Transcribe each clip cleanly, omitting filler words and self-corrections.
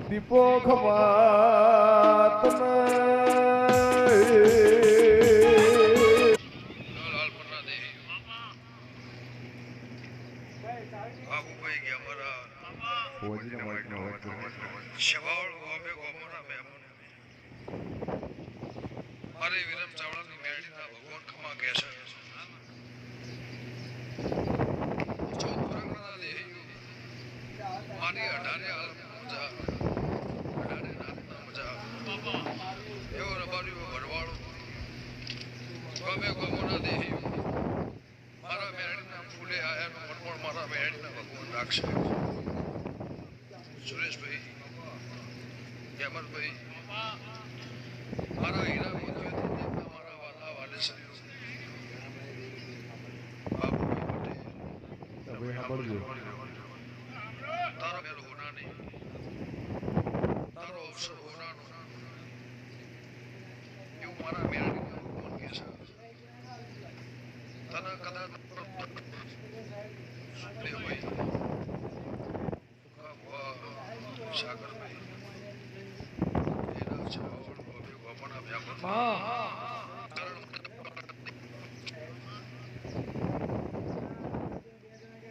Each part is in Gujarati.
દીપો ખમાત લાલ પન્ના દે બાબુભાઈ ગયા મારા શવાળ ગોમે ગોમોના મહેમાન મારે વિરમ ચાવડાની મેળીના ભગવાન ખમા કહે છે ચૌદ પ્રગણા દે મારી અઢારે હાલ મજા અઢારે નાથના મજા એવો રબારીઓ ભરવાળો ગમે ગોમોના દે મારા મેળીના ફૂલે આયાનો મનમણ મારા મેળીના ભગવાન રાખશે સુરેશભાઈ હેમંતભાઈ મારા હીરા મોતીઓથી મારા વાલા વાલેશ્વરીઓ બાબુભાઈ પટેલ તારો મેલ હોના નહીં તારો અવસર હોનાનો એવું મારા મેળવીના ભગવાન કહે છે તને કદાચ સુખદેવભાઈ સાગરભાઈ એના છાવડ ગોપના વ્યાપક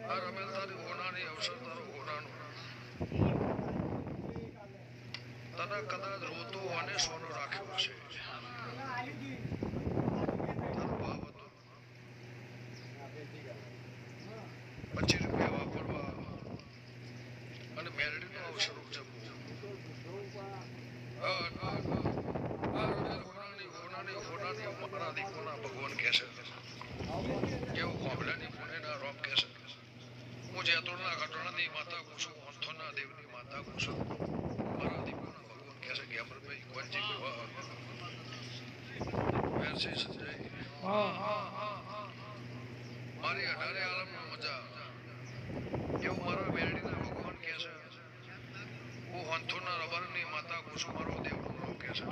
આ રમેલ તારી હોનાની અવસર તારો હોનાનો તને કદાચ રોતો અને સોનો રાખ્યો હશે તારો ભાવ હતો 25 રૂપિયા વાપરવા અને મેલડીનો અવસર ઉજવવો મારા દીકોના ભગવાન કહે છે એવું કોમલાની પુણેના રોમ કહે છે હું જેતોડના ઘટણાની માતા કુસુમ અંથોના દેવની માતા કુસુમ મારા દીકોના ભગવાન કહે છે કે અમરભાઈ કોંજી વિવાહ વેરસી સંજય મારી અઢારે આલમનો મજા એવું મારા મેરડીના ભગવાન કહે છે હું હંથોના રબરની માતા કુસુમ મારો દેવનો નામ કહે છે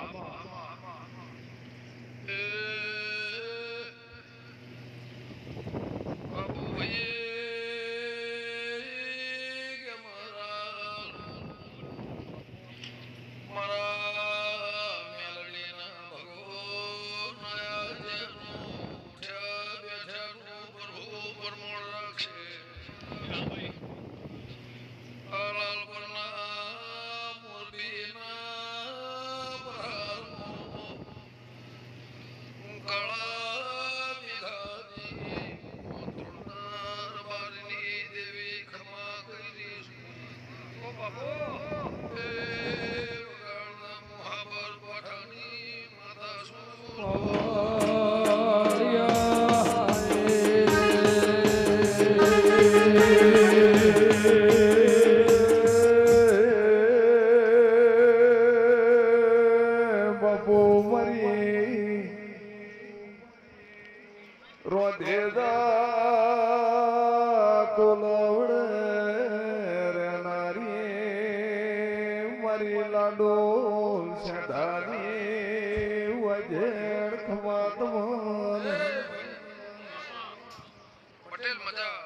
પટેલ મજા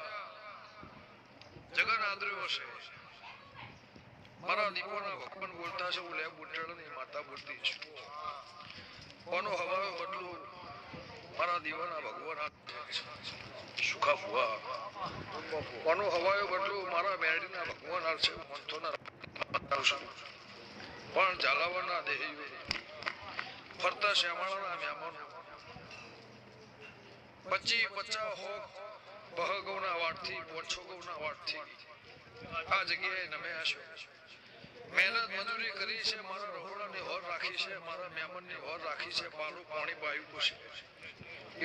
જગન આદર્યો છે મારા દીપોના ભગવાન બોલતા છે હું લે બુટડાની માતા બોલતી છું કોનો હવાયો બદલું મારા દીવાના ભગવાન સુખા ફુવા કોનો હવાયો બદલું મારા મેરડીના ભગવાન આવશે મંથોના પણ ઝાલાવાના દેહીઓ ફરતા શ્યામાળાના મહેમાનો 25-50 હોક બહગૌના વાટથી 500 ગૌના વાટથી આ જગ્યાએ નમે આશો મહેનત મજૂરી કરી છે મારા રહોડાની હોર રાખી છે મારા મહેમાનની હોર રાખી છે પાલું પાણી પાયું છે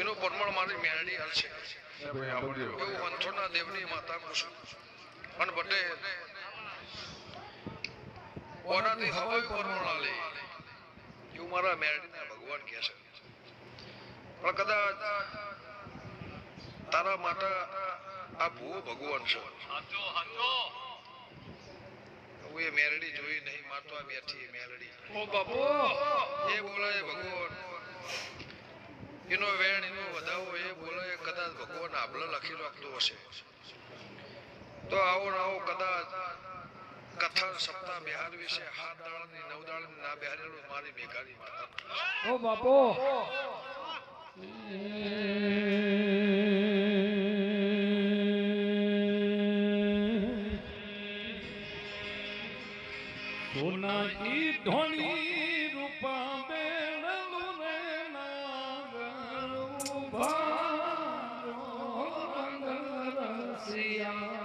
એનું પરમણ મારી મેરડી હાલશે એવું વંથોના દેવની માતા કુસુમ અને પટેલ ઓનાથી હવાયું પરમણ આલે એવું મારા મેરડીના ભગવાન કહે છે પણ કદાચ તારા માટે આ ભૂવો ભગવાન છે હું એ મેરડી જોઈ નહીં મારતો આ બેઠી મેરડી એ બોલાય ભગવાન એનો વેણ એનો વધાવો એ બોલાય કદાચ ભગવાન આબલો લખી રાખતો હશે તો આવો ને આવો કદાચ કથા સપ્તાહ બિહાર વિશે 7 દાડાની 9 દાડાની ના બિહારેલું મારી મેઘારી માતા ઓ બાપો સોના કી ધોની રૂપા બેણલું રે નાગર ઉભા રસિયા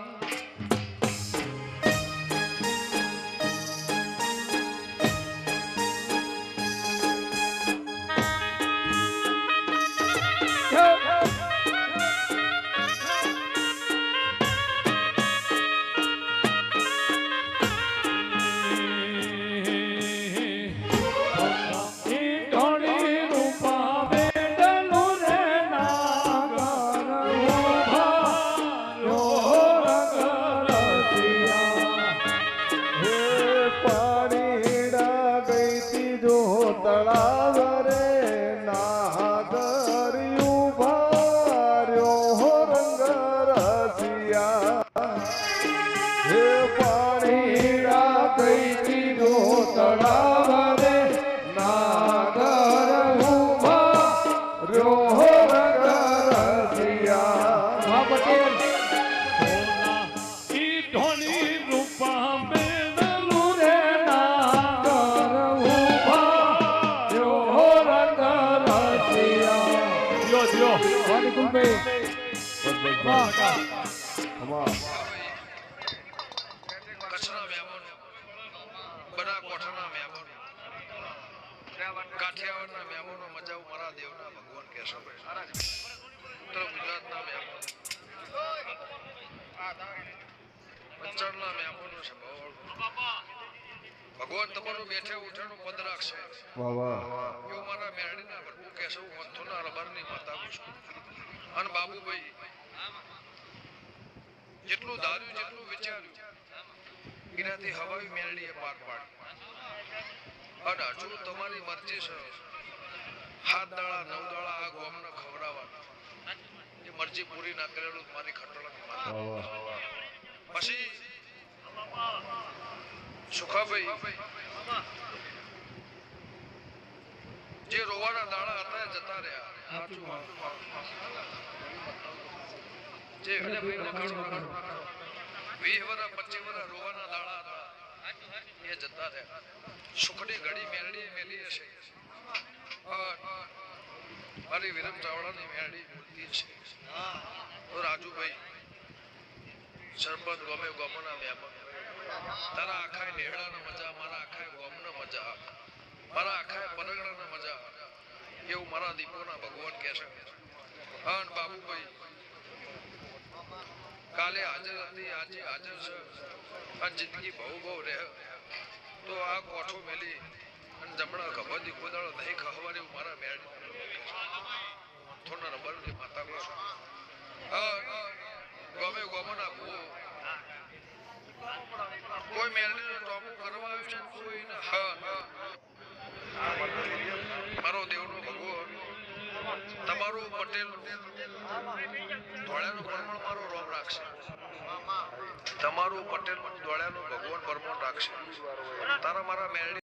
તળાવ રે નાગર ઉભાર્યો રંગ રસિયા હે પાણીડા ગઈ જો તળાવ રે નાગર ઉભાર્યો રંગ રસિયા પટેલ કચ્છના મહેમાનો બના કોઠાના મહેમાનો કાઠિયાવાડના મહેમાનો મજાઓ મારા દેવના ભગવાન કહેશો ઉત્તર ગુજરાતના મહેમાનો પંચળના મહેમાનો છે ભગવાન તમારું બેઠે ઉઠાનું પદ રાખશે એવું મારા મેરડીના ભરપૂર કહેશો મંથોના રબરની માતા પૂછું અને બાબુભાઈ જેટલું ધાર્યું જેટલું વિચાર્યું એનાથી હવાઈ મેળડીએ પાર પાડી અને હજુ તમારી મરજી છે 7 દાડા 9 દાડા આ ગોમને ખવડાવવા એ મરજી પૂરી ના કરેલું મારી ખટોળાની પછી સુખાભાઈ જે રોવાના દાડા હતા એ જતા રહ્યા જે 20 વર્ષ 25 વર્ષ રોવાના દાડા હતા એ જતા રહ્યા સુખની ઘડી મેળડી મેલી હશે મારી વિરમ ચાવડાની મેળડી બોલતી હશે તો રાજુભાઈ સરપંચ ગમે ગમના મહેમાન તારા આખા નેહડાના મજા મારા આખા ગોમના મજા મારા આખા પરગણાના મજા એવું મારા દીપોના ભગવાન કહેશે અને બાબુભાઈ કાલે હાજર હતી આજે હાજર છે અને જિંદગી બહુ રહે તો આ કોઠો મેલી અને જમણા ખભરથી કોદાળો નહીં ખવારે એવું મારા મેળડી થોડા રબરની માતા કહો ગમે ગોમના ભૂ કોઈ મેળડીને ટોપું કરવા આવ્યું છે કોઈ મારો દેવનો ભગવાન તમારું પટેલ ધોળાનું પરમણ મારો રોમ રાખશે તમારું પટેલ ધોળાનું ભગવાન પરમણ રાખશે તારા મારા મેળડી